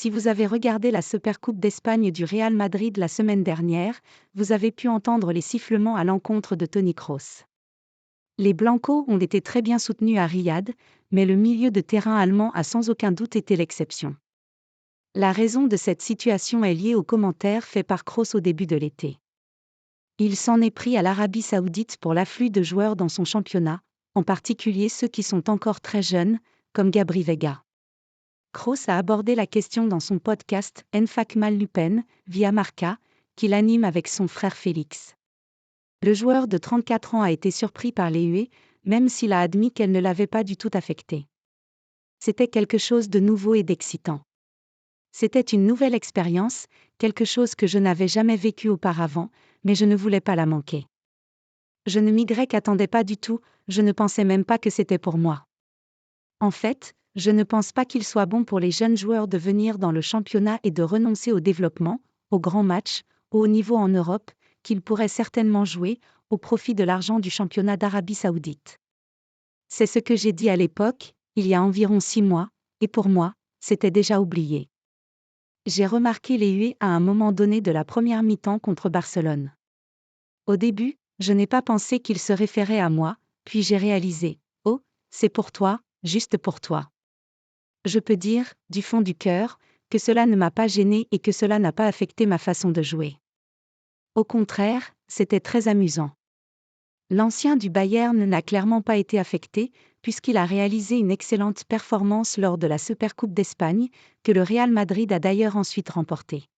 Si vous avez regardé la Supercoupe d'Espagne du Real Madrid la semaine dernière, vous avez pu entendre les sifflements à l'encontre de Toni Kroos. Les Blancos ont été très bien soutenus à Riyad, mais le milieu de terrain allemand a sans aucun doute été l'exception. La raison de cette situation est liée aux commentaires faits par Kroos au début de l'été. Il s'en est pris à l'Arabie Saoudite pour l'afflux de joueurs dans son championnat, en particulier ceux qui sont encore très jeunes, comme Gabri Veiga. Kroos a abordé la question dans son podcast Enfak Mal Lupen, via Marca, qu'il anime avec son frère Félix. Le joueur de 34 ans a été surpris par les huées, même s'il a admis qu'elle ne l'avait pas du tout affecté. C'était quelque chose de nouveau et d'excitant. C'était une nouvelle expérience, quelque chose que je n'avais jamais vécu auparavant, mais je ne voulais pas la manquer. Je ne m'y attendais pas du tout, je ne pensais même pas que c'était pour moi. En fait, je ne pense pas qu'il soit bon pour les jeunes joueurs de venir dans le championnat et de renoncer au développement, aux grands matchs, au haut niveau en Europe, qu'ils pourraient certainement jouer, au profit de l'argent du championnat d'Arabie Saoudite. C'est ce que j'ai dit à l'époque, il y a environ 6 mois, et pour moi, c'était déjà oublié. J'ai remarqué les huées à un moment donné de la première mi-temps contre Barcelone. Au début, je n'ai pas pensé qu'il se référait à moi, puis j'ai réalisé, oh, c'est pour toi, juste pour toi. Je peux dire, du fond du cœur, que cela ne m'a pas gêné et que cela n'a pas affecté ma façon de jouer. Au contraire, c'était très amusant. L'ancien du Bayern n'a clairement pas été affecté, puisqu'il a réalisé une excellente performance lors de la Supercoupe d'Espagne, que le Real Madrid a d'ailleurs ensuite remportée.